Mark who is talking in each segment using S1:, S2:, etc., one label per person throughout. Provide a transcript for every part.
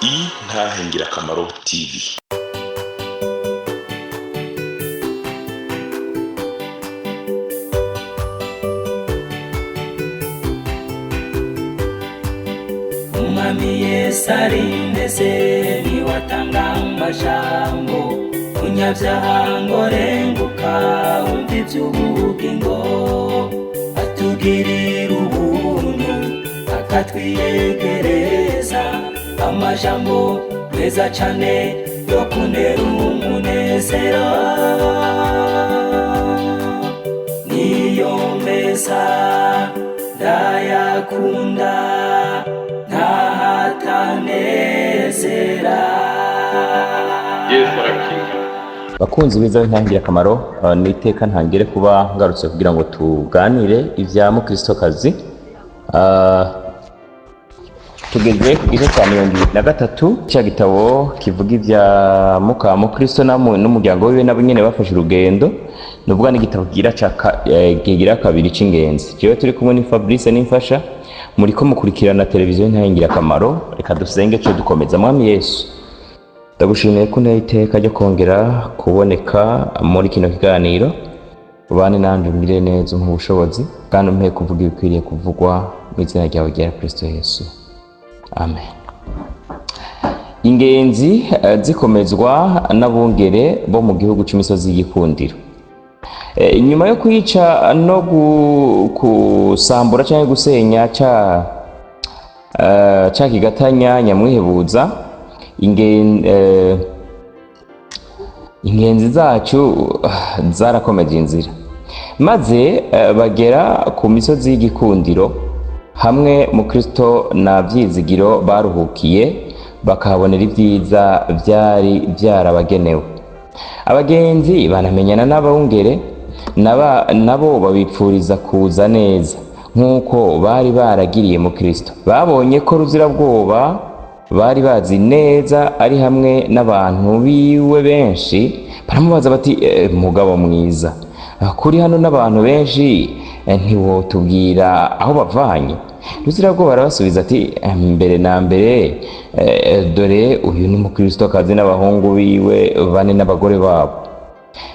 S1: Intahe Ngirakamaro TV.
S2: Umwami Yesu arindeze niwatanga amajambo, umunyabyaha ngo renguka wumve iby'ubugingo, atugirira ubuntu akatwiyegereza, amajambo meza cyane yo kunera umunezero, niyo meza ndayakunda ntahatanezera.
S3: Bakunzi biza b'Intangirakamaro, niteka ntangire kuba ngarutse kugira ngo tuganire ivya mukristokazi. Tugeze ku gice cya 23 cya gitabo kivuga ivya mukristo n'umuryango wiwe nabo nyene bafashe urugendo, nubwo n'igitabo kigira kabiri c'ingenzi. Jewe turi kumwe ni Fabrice n'imfasha, muriko mukurikirana televiziyo Intangirakamaro. Reka dusenge cyo dukomeza. Mwami Yesu, ndagushimiye ko ntayiteka ryo kongera kuboneka muri kino kiganiro, ubane nanje ungire neza nk'ubushobozi kandi umpe kuvuga ibikwiriye kuvugwa mu izina ryawe rya Kristo Yesu, amen. Ingenzi zikomezwa n'abungere bo mu gihugu c'imisozi y'igikundiro. Inyuma yo kwica no kusambura cyangwa gusenya ca kigatanya nyamwihebuza, ingenzi zacu zarakomeje inzira maze bagera ku misozi y'igikundiro, hamwe mu Kristo na Vyizigiro baruhukiye bakahabonera ibyiza byari byarabagenewe. Abagenzi banamenyana n'abungere nabo babipfuriza kuza neza nk'uko bari baragiriye mu Kristo. Babonye ko Ruzirabwoba bari bazi neza ari hamwe n'abantu biwe benshi, baramubaza bati mugabo mwiza, kuri hano n'abantu benshi ntiwotubwira aho bavanye? Ruzirabwoba arabasubiza ati mbere na mbere dore uyu ni mukristokazi n'abahungu biwe 4 n'abagore babo,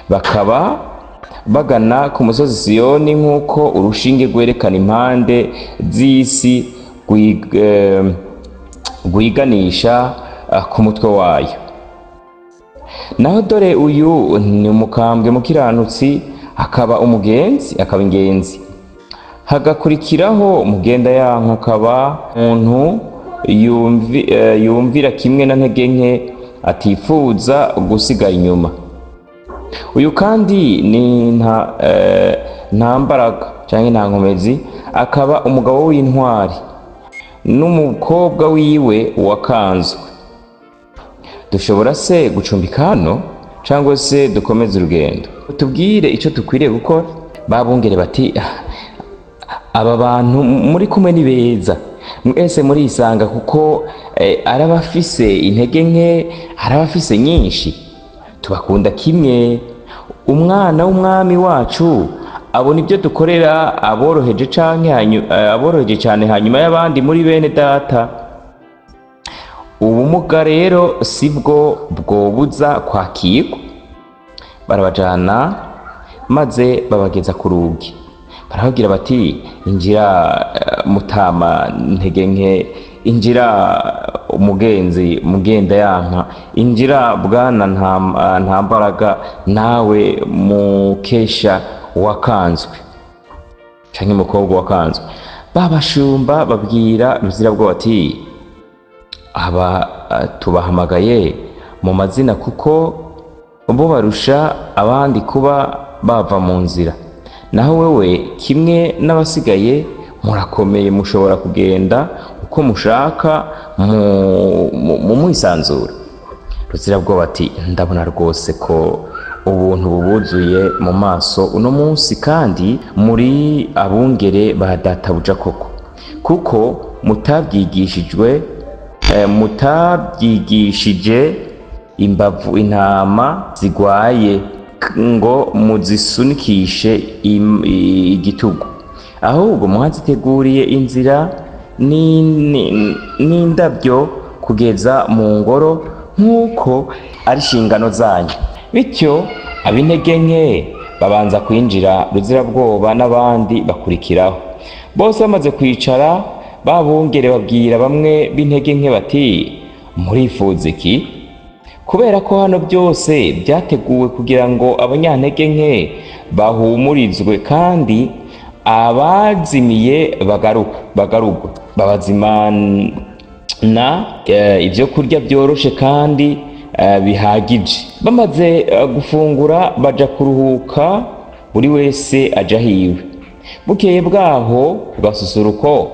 S3: bakaba bagana ku musozi Siyoni nk'uko urushinge rwerekana impande z'isi rwiganisha ku mutwe wayo. Naho dore uyu ni umukambwe mukiranutsi, akaba ingenzi, hagakurikiraho mugenda yanka, akaba umuntu yumvira kimwe na ntege nke, atifuza gusigara inyuma. Uyu kandi ni nta mbaraga cyangwa nta nkomezi, akaba umugabo w'intwari n'umukobwa wiwe wakanzwe. Dushobora se gucumbika hano cyangwa se dukomeze urugendo? Tubwire icyo tukwiriye gukora. Babungere bati aba bantu muri kumwe ni beza, mwese muri isanga kuko arabafise intege nke, arabafise nyinshi, tubakunda kimwe. Umwana w'umwami wacu abona ibyo dukorera aboroheje cyane hanyuma y'abandi muri bene data. Ubumuga rero sibwo bwobuza kwakirwa. Barabajana maze babageza ku rugi, barababwira bati injira mutama ntege nke, injira umugenzi mugenda yanka, injira bwana nta mbaraga, nawe mukesha wakanzwe canke mukobwa wakanzwe. Babashumba babwira Ruzirabwoba ati aba tubahamagaye mu mazina kuko bo barusha abandi kuba bava mu nzira, naho wewe kimwe n'abasigaye murakomeye, mushobora kugenda uko mushaka mu mwisanzura. Ruzirabwoba ati ndabona rwose ko ubuntu bubuzuye mu maso uno munsi, kandi muri abungere ba databuja koko, kuko mutabyigishije imbavu intama zigwaye ngo muzisunikishe igitugu, ahubwo mwaziteguriye inzira n'indabyo ku kugeza mu ngoro nk'uko ari inshingano zanyu. Bityo ab'intege nke babanza kwinjira Ruzirabwoba n'abandi bakurikiraho. Bose bamaze kwicara, babungere babwira bamwe b'intege nke bati, murifuza iki? Kubera ko hano byose byateguwe kugira ngo abanyantege nke bahumurizwe kandi abazimiye bagarugwe. Babazimana ibyo kurya byoroshe kandi bihagije. Bamaze gufungura baja kuruhuka, buri wese aja hiwe. Bukeye bwaho ku gasusuruko,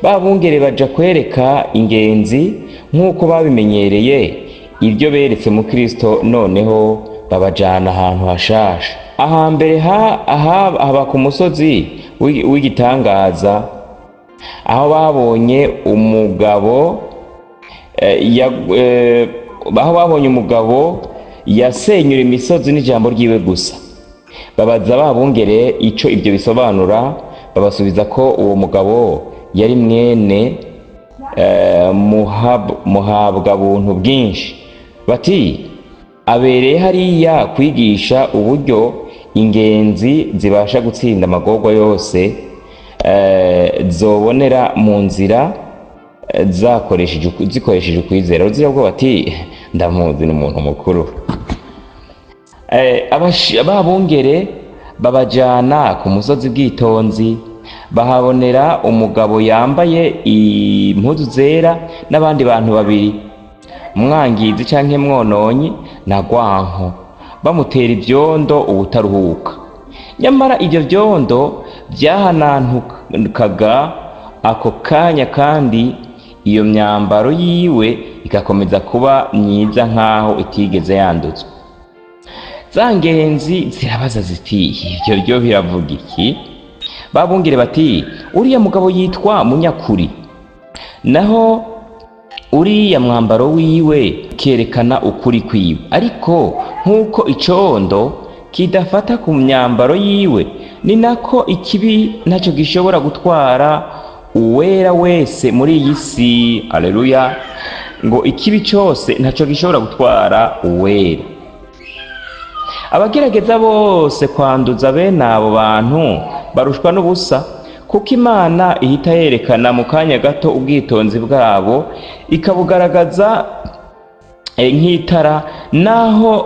S3: babungere baja kwereka ingenzi nk'uko babimenyereye ibyo beretse mu Kristo, noneho babajana ahantu hashasha. Ahambere haba ku musozi w'igitangaza, aho babonye umugabo yasenyura imisozi n'ijambo ryiwe gusa. Babaza babungere ico ibyo bisobanura, babasubiza ko uwo mugabo yari mwene muhabwa buntu bwinshi. Bati, abereye hariya kwigisha uburyo ingenzi zibasha gutsinda amagorwa yose zobonera mu nzira zikoresheje ukwizera. Ruzirabwoba ati, ndamuzi n'umuntu mukuru. Ababungere babajana ku musozi bwitonzi, bahabonera umugabo yambaye impuzu zera n'abandi bantu babiri, umwangizi canke mwononyi na Gwanko, bamutera ivyondo ubutaruhuka. Nyamara ivyo vyondo vyahanantukaga ako kanya, kandi iyo myambaro yiwe igakomeza kuba myiza nk'aho itigeze yanduzwa. Za ngenzi zirabaza ziti, ivyo ryo biravuga iki? Babungire bati, uriya mugabo yitwa Munyakuri, naho uriya mwambaro wiwe kerekana ukuri kwiwe. Ariko nk'uko icondo kidafata ku myambaro yiwe, ni nako ikibi ntacyo gishobora gutwara uwera wese muri iyi si. Haleluya! Ngo ikibi cyose ntacyo gishobora gutwara uwera. Abagerageza bose kwanduza bene abo bantu barushwa n'ubusa, kuko Imana ihita yerekana mu kanya gato ubwitonzi bwabo, ikabugaragaza nk'itara, naho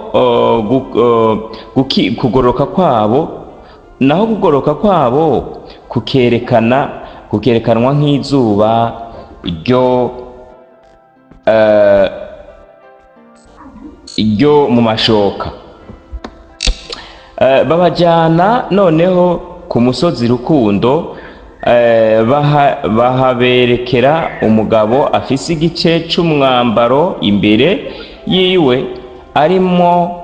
S3: kugororoka kwabo kukerekanwa nk'izuba ryo mu mashoka. Babajana noneho ku musozi Rukundo, bahaberekera umugabo afise igice c'umwambaro imbere yiwe, arimo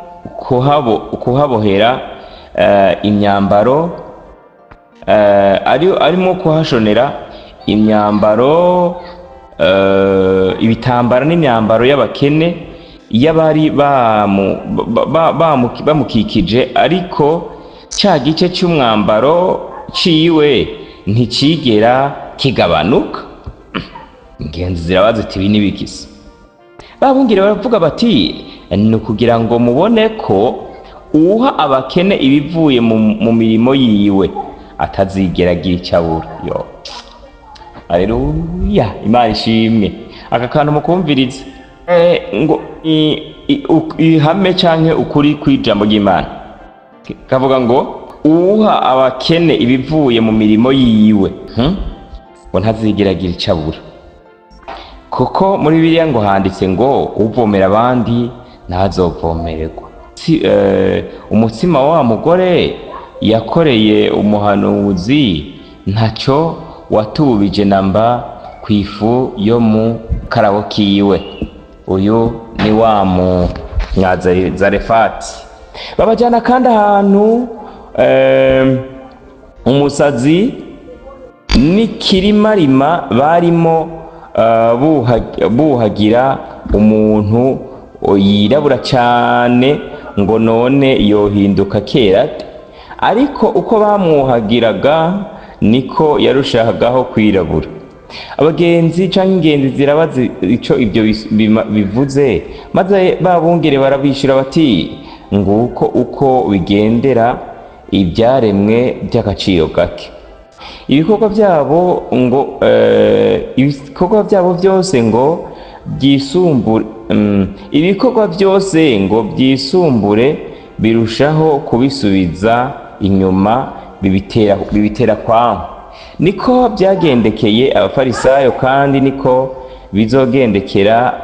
S3: kuhabohera imyambaro, arimo kuhashonera imyambaro, ibitambara n'imyambaro y'abakene y'abari bamukikije. Ariko ca gice c'umwambaro ciwe nticigera kigabanuka. Ingenzi zirabaza iti, ibi n'ibikisi? Babungire baravuga bati, ni ukugira ngo mubone ko uha abakene ibivuye mu mirimo yiwe atazigera agira icyo abura. Yo, haleluya, Imana ishimwe. Aka kantu mukumvirize, ngo ihame canke ukuri kw'ijambo ry'Imana kavuga ngo uha abakene ibivuye mu mirimo yiwe ngo ntazigera agira icyo abura. Kuko muri Bibiliya ngo handitse ngo uvomera abandi ntazovomererwa. Umutsima wa mugore yakoreye umuhanuzi ntacyo watubije namba ku ifu yo mu karabo kiwe. Uyu ni wa Munyazarefati. Babajyana kandi ahantu umusazi n'ikirimarima barimo buhagira umuntu yirabura cyane, ngo none yohinduka kera. Ariko uko bamwuhagiraga niko yarushagaho kwirabura. abagenzi canke ingenzi zirabaza ico ibyo bivuze, maze babungere barabishura bati nguko uko bigendera ibyaremwe by'agaciro gake. Ibikorwa byabo byose ngo byisumbure birushaho kubisubiza inyuma, bibitera kwanka. Niko byagendekeye abafarisayo, kandi niko bizogendekera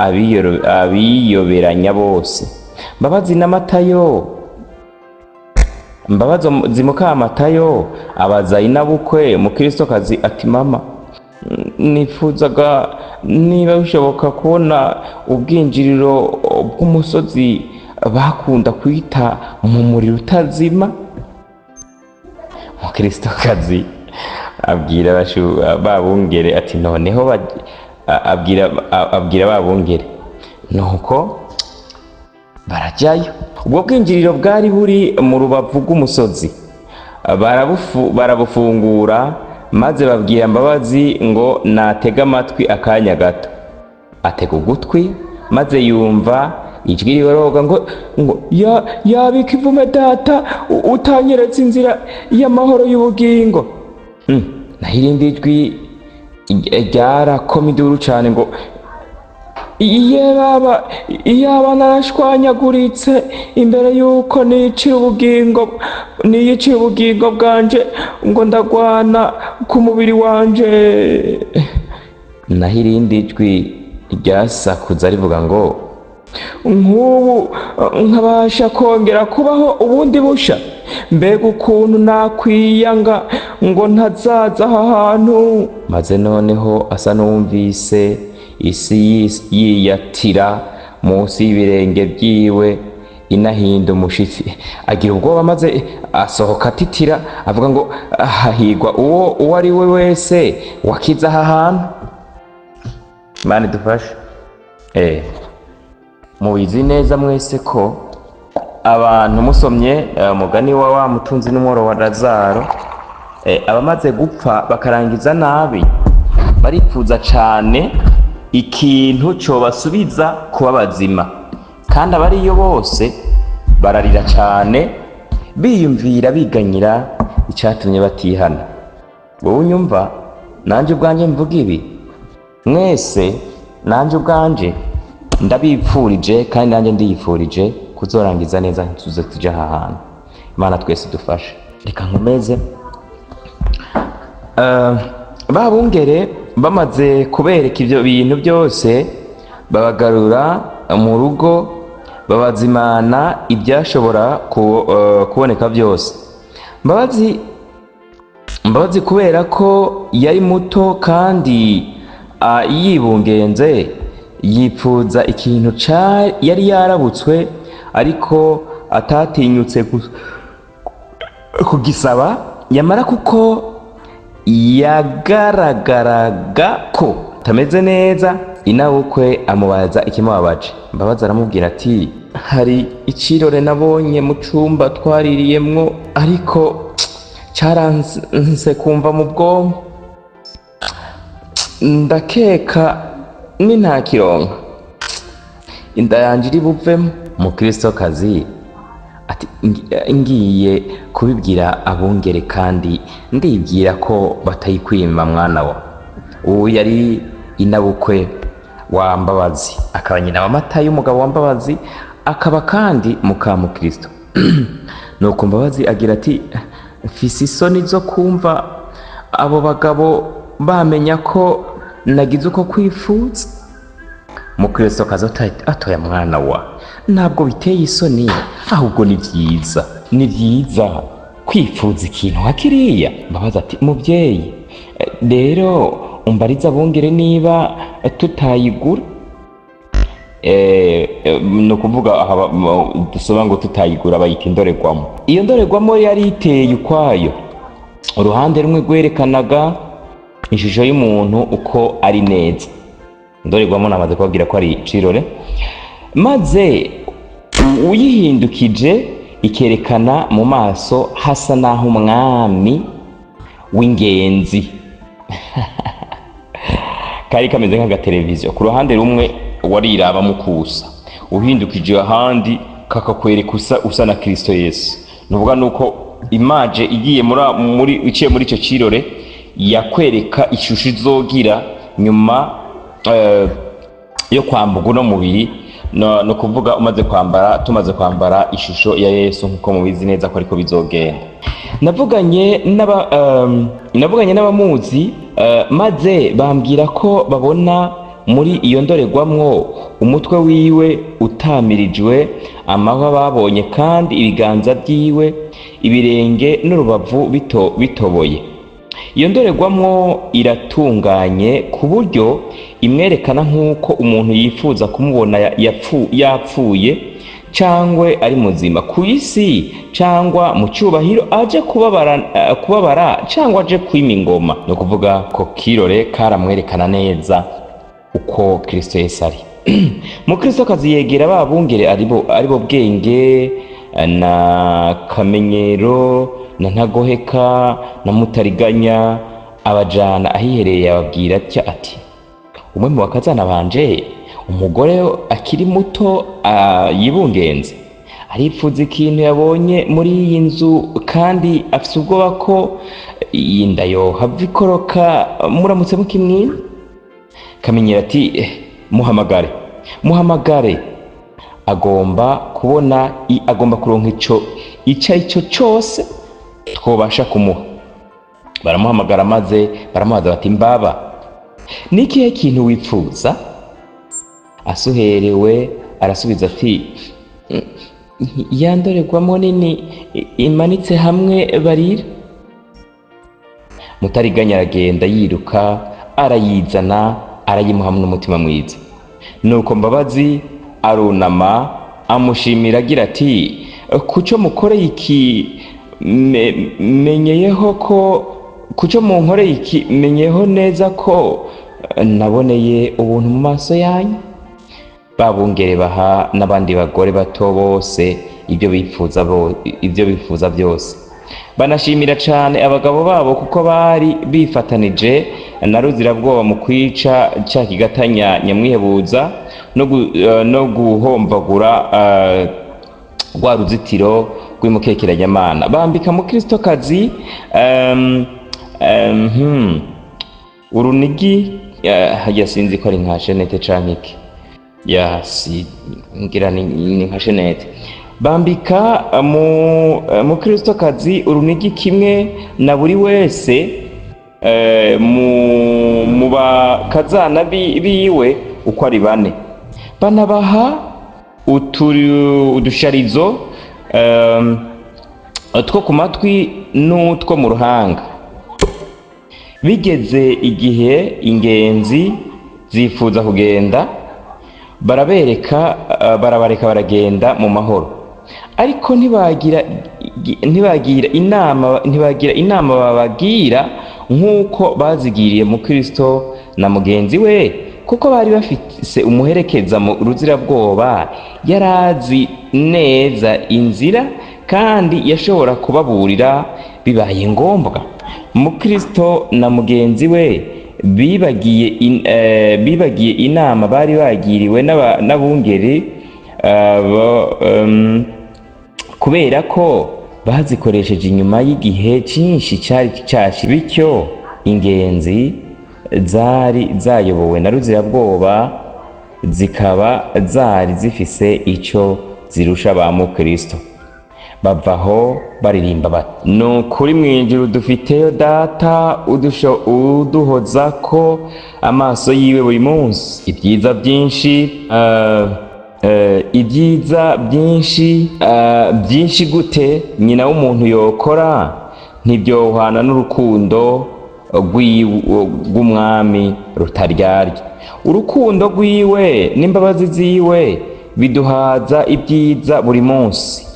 S3: abiyoberanya bose. Mbabazi muka Matayo abaza inabukwe Mukristokazi ati mama, nifuzaga niba bishoboka kubona ubwinjiriro bw'umusozi bakunda kwita mu muriro utazima. Mukristokazi abwira babungere ati noneho abwira babungere, nuko barajyayo. Ubwo bwinjiriro bwari buri mu rubavu rw'umusozi, barabufungura, maze babwira Mbabazi ngo natega amatwi akanya gato. Atega ugutwi, maze yumva ijwi riboroga ngo yabika ivume data, utanyeretse inzira y'amahoro y'ubugingo. Naho irindi jwi ryarakoma induru cane ngo iyaba narashwanyaguritse imbere yuko niyiciye ubugingo bwanje, ngo ndagwana ku mubiri wanje. Naho irindi jwi ryasakuza rivuga ngo nk'ubu nkabasha kongera kubaho ubundi busha, mbega ukuntu nakwiyanga ngo ntazaza aha hantu. Maze noneho asa n'uwumvise isi yiyatira munsi y'ibirenge byiwe inahinda umushitsi, agira ubwoba, maze asohoka atitira avuga ngo hahigwa uwo ari we wese wakiza aha hantu. Imana idufashe. Mubizi neza mwese ko abantu musomye umugani wa mutunzi n'umworo wa Lazaro, abamaze gupfa bakarangiza nabi baripfuza cane ikintu cobasubiza kuba bazima, kandi abariyo bose bararira cane biyumvira biganyira icatumye batihana. Wowe unyumva, nanje ubwanje mvuga ibi, mwese nanje ubwanje ndabipfurije, kandi nanje ndiyipfurije kuzorangiza neza tuze tuja aha hantu. Imana twese dufashe. Reka nkomeze. Babungere bamaze kubereka ivyo bintu byose, babagarura mu rugo, babazimana ibyashobora kuboneka byose. Mbabazi kubera ko yari muto kandi yibungenze, yipfuza ikintu yari yarabutswe ariko atatinyutse kugisaba, yamara kuko yagaragaraga ko tameze neza, inabukwe amubaza ikimubabaje. Mbabazi aramubwira ati hari icirore nabonye mu cumba twaririyemwo, ariko caranse kumva mu bwonko, ndakeka ni nta kironka inda yanje iri buvemo. Mukristokazi ati ngiye kubibwira abungere, kandi ndibwira ko batayikwima mwana wa. Uwo yari inabukwe wa Mbabazi, akaba nyina wa Matayo umugabo wa Mbabazi, akaba kandi muka Mukristo. Nuko Mbabazi agira ati mfise isoni zo kumva abo bagabo bamenya ko nagize uko kwifuza. Mukristokazi atoya mwana wa, ntabwo biteye isoni, ahubwo ni vyiza kwifuza ikintu hakiriya. Mbabazi ati muvyeyi, rero umbariza abungere niba tutayigura. No kuvuga dusoma ngo tutayigura bayita indorerwamo. Iyo ndorerwamo yari iteye ukwayo, uruhande rumwe rwerekanaga ishusho y'umuntu uko ari neza. Indorerwamo namaze kubabwira ko ari cirore, maze uyihindukije ikerekana mu maso hasa naho umwami w'ingenzi. kari kameze nk'agateleviziyo, ku ruhande rumwe wariraba mukusa, uhindukije ahandi kakakwereka usa na Kristo Yesu. Nuvuga nuko image igiye iciye muri ico cirore yakwereka ishusho izogira nyuma yo kwambuka uno mubiri, no kuvuga tumaze kwambara ishusho ya Yesu, nkuko mubizi neza ko ariko bizogenda. Navuganye n'abamuzi maze bambwira ko babona muri iyo ndorerwamwo umutwe wiwe utamirijwe amahwa babonye, kandi ibiganza byiwe, ibirenge n'urubavu bitoboye. Iyo ndorerwamwo iratunganye ku buryo imwerekana nk'uko umuntu yifuza kumubona yapfuye cangwe ari muzima ku isi, cangwa mu cyubahiro aje kubabara cangwa aje kwima ingoma. No kuvuga ko kirore karamwerekana neza uko Kristo Yesu ari. Mu Kristo kazi yegera babungere aribo Bwenge na Kamenyero na Ntagoheka na Mutariganya, abajana ahihereye ababwira ati umwe mu bakazana banje umugore akiri muto yibungenze, aripfuza ikintu yabonye muri iyi nzu, kandi afite ubwoba ko inda yohava ikoroka muramutse mukimwina. Kamenyero ati muhamagare, agomba kuronka ico cyose twobasha kumuha. Baramuhamagara maze baramubaza bati mbaba ni ikihe kintu wipfuza? Asuherewe arasubiza ati ya ndorerwamo nini imanitse hamwe barira. Mutariganya aragenda yiruka arayizana arayimuha n'umutima mwiza. Nuko Mbabazi arunama amushimira agira ati kuco mukoreye iki menyeho neza ko naboneye ubuntu mu maso yanyu. Babungere baha n'abandi bagore bato bose ibyo bifuza byose. Banashimira cyane abagabo babo kuko bari bifatanije na Ruzirabwoba mu kwica cya kigatanya nyamwihebuza no guhombagura rwa ruzitiro rw'imukekeranyamana. Bambika mu Kristo kazi urunigi, hajya sinzi ko ari nka Jeanette canke ngira ni nka Jeanette. Bambika mu Kristo kazi urunigi kimwe na buri wese mu bakazana biwe uko ari 4. Banabaha udusharizo two ku matwi n'utwo mu ruhanga. Bigeze igihe ingenzi zifuza kugenda, barabareka baragenda mu mahoro, ariko ntibagira inama babagira nk'uko bazigiriye mu Kristo na mugenzi we, kuko bari bafise umuherekeza mu Ruzirabwoba yarazi neza inzira kandi yashobora kubaburira bibaye ngombwa. Mu Kristo na mugenzi we bibagiye inama bari bagiriwe n'abungeri kubera ko bazikoresheje inyuma y'igihe cyinshi cyari cyashi. Bityo ingenzi zari zayobowe na Ruzirabwoba zikaba zari zifise icyo zirusha ba mu Kristo. Bavaho baririmba bati nukuri mw'ijuru dufiteyo data uduhoza ko amaso yiwe buri munsi. Ibyiza byinshi gute nyina w'umuntu yokora ntibyohwana n'urukundo rw'umwami rutaryarya. Urukundo rwiwe n'imbabazi ziwe biduhaza ibyiza buri munsi.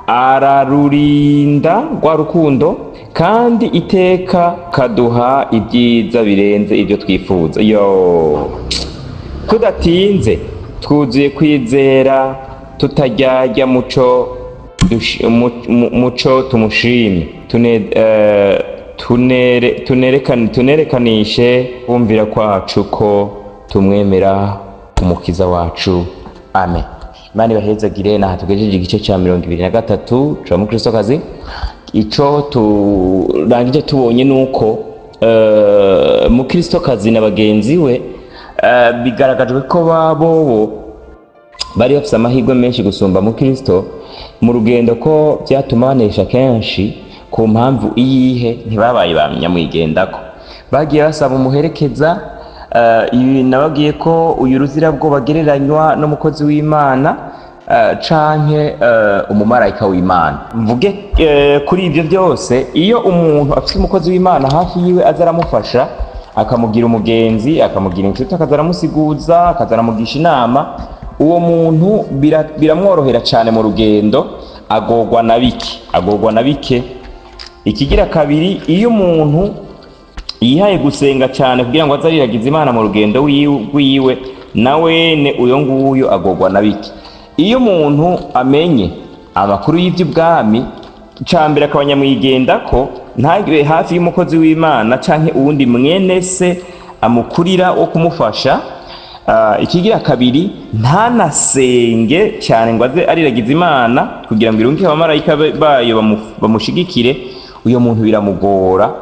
S3: Ararurinda rwa rukundo kandi iteka kaduha ibyiza birenze ibyo twifuza. Tudatinze twuzuye kwizera, tutajyajya muco tumushime, tunerekanishe kumvira kwacu ko tumwemera umukiza wacu. Amen. Imana ibahezagire. Naha tugejeje igice cya 23 cya Mukristokazi. Ico turangije tubonye nuko Mukristokazi na bagenzi we bigaragajwe ko bobo bari bafite amahirwe menshi gusumba Mukristo mu rugendo, ko byatuma banesha kenshi ku mpamvu iyihe ntibabaye bamnyamwigendako. Bagiye basaba umuherekeza, ibi nabagiye ko uyu ruzira bwo bagereranywa n'umukozi w'Imana canke umumarayika w'Imana. Mvuge kuri ibyo byose, iyo umuntu afite umukozi w'Imana hafi yiwe aza aramufasha, akamugira umugenzi, akamugira inshuti, akaza aramusiguza, akaza aramugisha inama, uwo muntu biramworohera cyane mu rugendo, agorwa na bike. Ikigira kabiri, iyo umuntu yihaye gusenga cyane kugira ngo azariragize Imana mu rugendo wiwe, nawene uyo nguyo agorwa na bike. Iyo umuntu amenye amakuru y'iby'ubwami, cambere akabanyamwigendako, ntagire hafi y'umukozi w'Imana canke uwundi mwene se amukurira wo kumufasha. Ikigira kabiri, ntanasenge cyane ngo aze ariragize Imana kugira ngo irunke abamarayika bayo bamushigikire. Uyo muntu biramugora,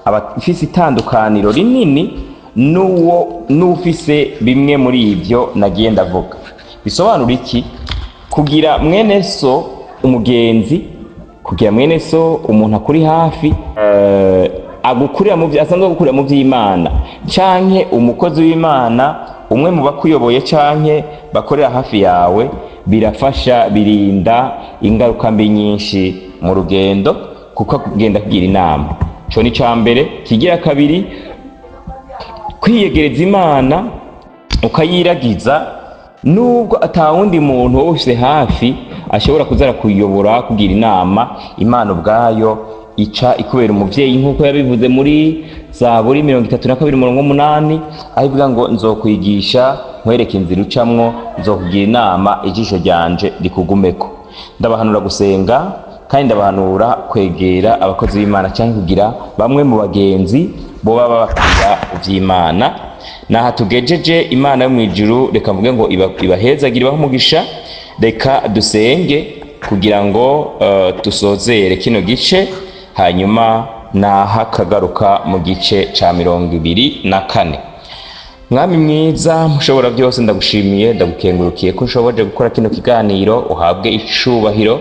S3: abafise itandukaniro rinini n'ufise bimwe muri ibyo nagiye ndavuga. Bisobanura iki? Kugira mwene so umugenzi, kugira mwene so umuntu akuri hafi, agukurira mu asanzwe gukurira mu by'Imana, canke umukozi w'Imana umwe mu bakuyoboye canke bakorera hafi yawe, birafasha, birinda ingaruka mbi nyinshi mu rugendo, kuko kugenda kugira inama. Cyo ni cambere. Kigira kabiri, kwiyegereza Imana ukayiragiza, nubwo atawundi muntu wose hafi ashobora kuzara kuyobora, kugira inama. Imana ubwayo ica ikubera umuvyeyi, nkuko yabivuze muri Zaburi 32:8, ahivuga ngo nzokwigisha nkwereke inzira ucamwo, nzokugira inama, ijisho ryanje rikugumeko. Ndabahanura gusenga, kandi ndabahanura kwegera abakozi b'Imana cyangwa kugira bamwe mu bagenzi bo baba bakunda iby'Imana. Naha tugejeje, Imana yo mu ijuru reka mvuge ngo ibahezagire, ibahe umugisha. Reka dusenge kugira ngo tusozere kino gice, hanyuma naha kagaruka mu gice ca 24. Mwami mwiza, mushobora byose, ndagushimiye, ndagukengurukiye ko ushoboje gukora kino kiganiro. Uhabwe icubahiro,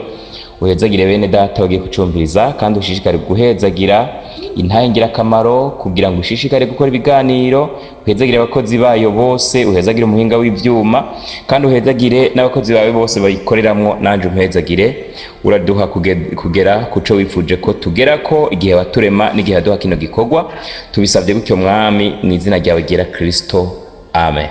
S3: uhezagire bene data bagiye kucumviriza, kandi ushishikare guhezagira intangira kamaro kugira ngo ushishikare gukora ibiganiro. Uhezagire abakozi bayo bose, uhezagire umuhinga w'ivyuma, kandi uhezagire n'abakozi bawe bose bayikoreramwo. Nanje umuhezagire, uraduha kugera kuco wifuje ko tugerako igihe waturema n'igihe waduha kino gikorwa. Tubisabye gutyo Mwami, mu izina ryawe ryera Kristo, amen.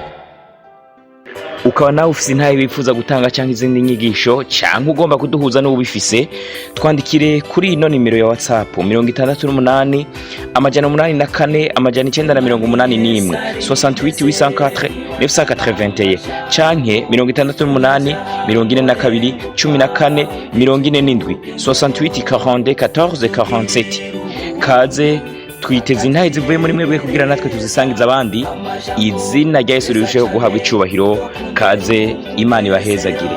S3: Ukaba nawe ufise intahe wifuza gutanga cyangwa izindi nyigisho, cyangwa ugomba kuduhuza n'ubifise, twandikire kuri ino nimero ya WhatsApp 68 884 981 68 804 canke 68 42 14 47 68 42 14 47. Kaze twiteze intahe zivuye muri mwebwe kugira natwe tuzisangiza abandi. Izina rya Yesu rirusheho guhabwa icubahiro. Kaze, Imana ibahezagire.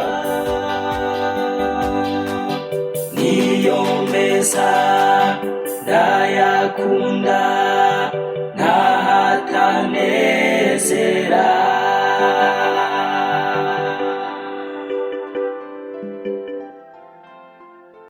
S2: Niyo meza ndayakunda, ntahatanezera.